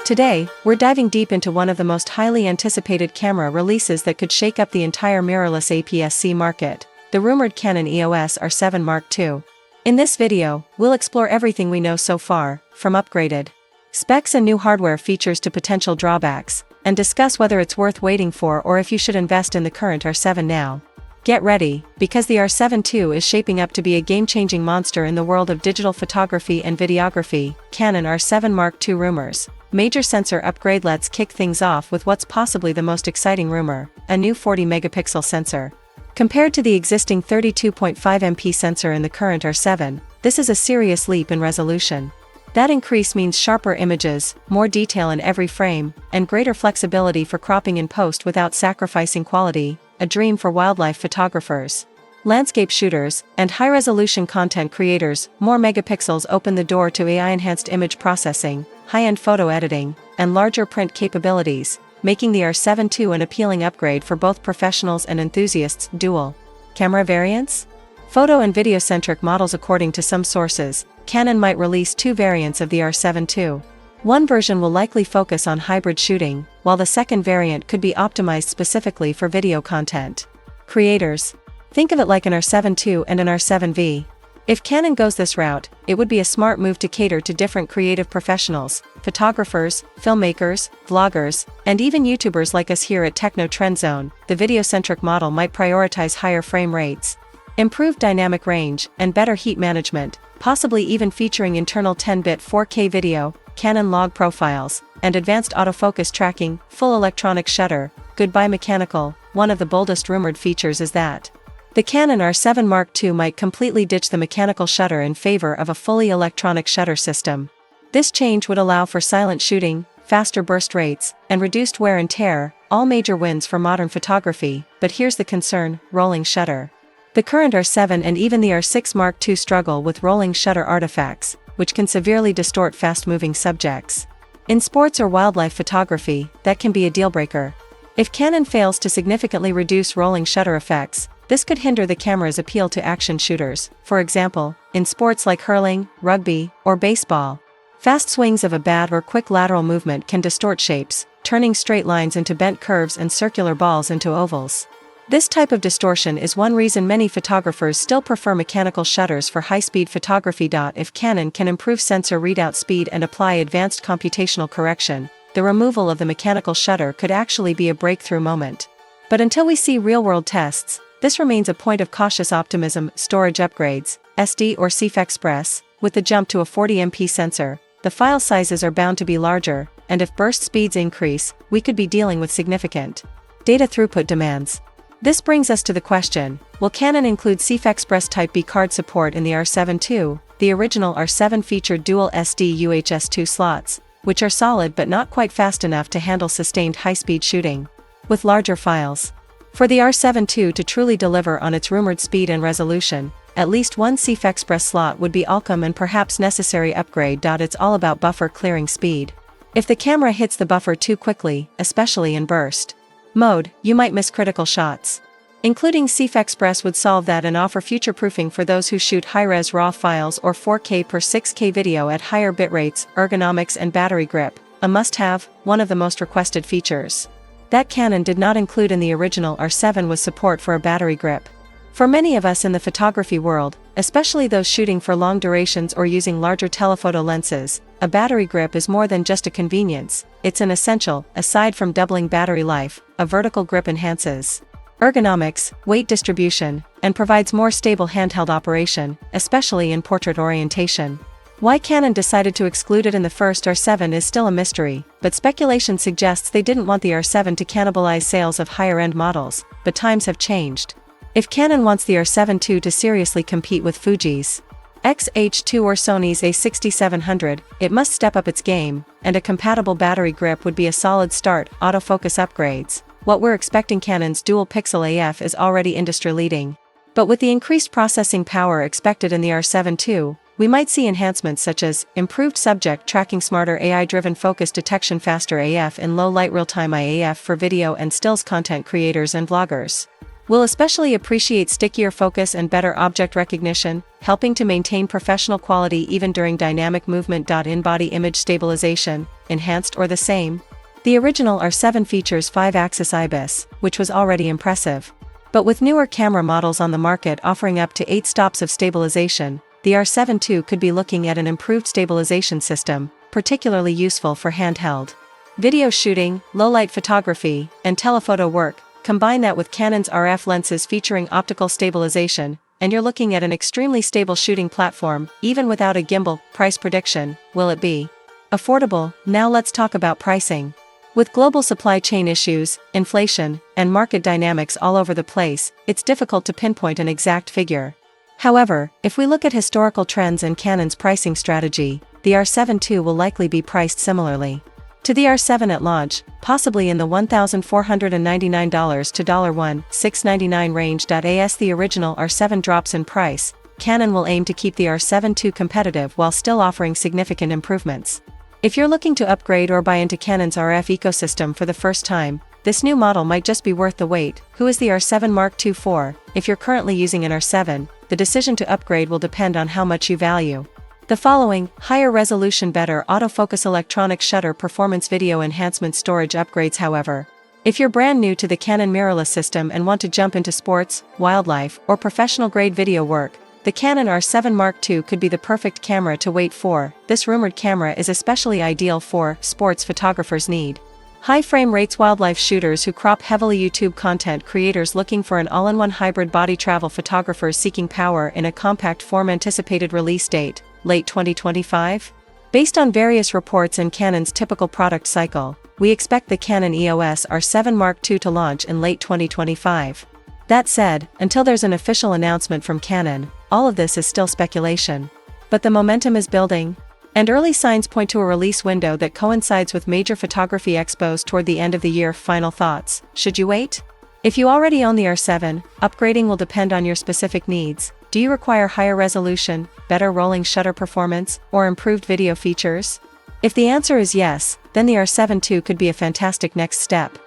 Today, we're diving deep into one of the most highly anticipated camera releases that could shake up the entire mirrorless APS-C market, the rumored Canon EOS R7 Mark II. In this video, we'll explore everything we know so far, from upgraded specs and new hardware features to potential drawbacks, and discuss whether it's worth waiting for or if you should invest in the current R7 now. Get ready, because the R7 II is shaping up to be a game-changing monster in the world of digital photography and videography. Canon R7 Mark II rumors. Major sensor upgrade. Let's kick things off with what's possibly the most exciting rumor, a new 40-megapixel sensor. Compared to the existing 32.5 MP sensor in the current R7, this is a serious leap in resolution. That increase means sharper images, more detail in every frame, and greater flexibility for cropping in post without sacrificing quality, a dream for wildlife photographers, landscape shooters, and high-resolution content creators. More megapixels open the door to AI-enhanced image processing, high-end photo editing, and larger print capabilities, making the R7 II an appealing upgrade for both professionals and enthusiasts. Dual camera variants? Photo and video-centric models. According to some sources, Canon might release two variants of the R7 II. One version will likely focus on hybrid shooting, while the second variant could be optimized specifically for video content creators. Think of it like an R7 II and an R7V. If Canon goes this route, it would be a smart move to cater to different creative professionals, photographers, filmmakers, vloggers, and even YouTubers like us here at Techno Trend Zone. The video-centric model might prioritize higher frame rates, improved dynamic range, and better heat management, possibly even featuring internal 10-bit 4K video, Canon log profiles, and advanced autofocus tracking. Full electronic shutter. Goodbye mechanical. One of the boldest rumored features is that the Canon R7 Mark II might completely ditch the mechanical shutter in favor of a fully electronic shutter system. This change would allow for silent shooting, faster burst rates, and reduced wear and tear, all major wins for modern photography. But here's the concern: rolling shutter. The current R7 and even the R6 Mark II struggle with rolling shutter artifacts, which can severely distort fast-moving subjects. In sports or wildlife photography, that can be a deal-breaker. If Canon fails to significantly reduce rolling shutter effects, this could hinder the camera's appeal to action shooters. For example, in sports like hurling, rugby, or baseball, fast swings of a bat or quick lateral movement can distort shapes, turning straight lines into bent curves and circular balls into ovals. This type of distortion is one reason many photographers still prefer mechanical shutters for high-speed photography. If Canon can improve sensor readout speed and apply advanced computational correction, the removal of the mechanical shutter could actually be a breakthrough moment. But until we see real-world tests, this remains a point of cautious optimism. Storage upgrades. SD or CF Express. With the jump to a 40 MP sensor, the file sizes are bound to be larger, and if burst speeds increase, we could be dealing with significant data throughput demands. This brings us to the question: will Canon include CF Express Type B card support in the R7 II? The original R7 featured dual SD UHS-2 slots, which are solid but not quite fast enough to handle sustained high-speed shooting with larger files. For the R7 II to truly deliver on its rumored speed and resolution, at least one CF Express slot would be welcome and perhaps necessary upgrade. It's all about buffer clearing speed. If the camera hits the buffer too quickly, especially in burst mode, you might miss critical shots. Including CF Express would solve that and offer future-proofing for those who shoot high-res RAW files or 4K per 6K video at higher bitrates. Ergonomics and battery grip. A must-have, one of the most requested features that Canon did not include in the original R7 was support for a battery grip. For many of us in the photography world, especially those shooting for long durations or using larger telephoto lenses, a battery grip is more than just a convenience, it's an essential. Aside from doubling battery life, a vertical grip enhances ergonomics, weight distribution, and provides more stable handheld operation, especially in portrait orientation. Why Canon decided to exclude it in the first R7 is still a mystery, but speculation suggests they didn't want the R7 to cannibalize sales of higher-end models. But times have changed. If Canon wants the R7 II to seriously compete with Fuji's X-H2 or Sony's A6700, it must step up its game, and a compatible battery grip would be a solid start. Autofocus upgrades. What we're expecting: Canon's dual-pixel AF is already industry-leading. But with the increased processing power expected in the R7 II, we might see enhancements such as improved subject tracking, smarter AI-driven focus detection, faster AF in low-light real-time IAF for video and stills content creators and vloggers. We'll especially appreciate stickier focus and better object recognition, helping to maintain professional quality even during dynamic movement. In-body image stabilization, enhanced or the same. The original R7 features 5-axis IBIS, which was already impressive. But with newer camera models on the market offering up to 8 stops of stabilization, the R7 II could be looking at an improved stabilization system, particularly useful for handheld video shooting, low-light photography, and telephoto work. Combine that with Canon's RF lenses featuring optical stabilization, and you're looking at an extremely stable shooting platform, even without a gimbal. Price prediction: will it be affordable? Now let's talk about pricing. With global supply chain issues, inflation, and market dynamics all over the place, it's difficult to pinpoint an exact figure. However, if we look at historical trends and Canon's pricing strategy, the R7 II will likely be priced similarly to the R7 at launch, possibly in the $1,499 to $1,699 range. As the original R7 drops in price, Canon will aim to keep the R7 II competitive while still offering significant improvements. If you're looking to upgrade or buy into Canon's RF ecosystem for the first time, this new model might just be worth the wait. Who is the R7 Mark II for? If you're currently using an R7, the decision to upgrade will depend on how much you value the following: higher resolution, better autofocus, electronic shutter, performance, video enhancement, storage upgrades. However, if you're brand new to the Canon mirrorless system and want to jump into sports, wildlife, or professional-grade video work, the Canon R7 Mark II could be the perfect camera to wait for. This rumored camera is especially ideal for sports photographers need high frame rates, wildlife shooters who crop heavily, YouTube content creators looking for an all-in-one hybrid, body travel photographers seeking power in a compact form. Anticipated release date: late 2025? Based on various reports and Canon's typical product cycle, we expect the Canon EOS R7 Mark II to launch in late 2025. That said, until there's an official announcement from Canon, all of this is still speculation. But the momentum is building, and early signs point to a release window that coincides with major photography expos toward the end of the year. Final thoughts: should you wait? If you already own the R7, upgrading will depend on your specific needs. Do you require higher resolution, better rolling shutter performance, or improved video features? If the answer is yes, then the R7 II could be a fantastic next step.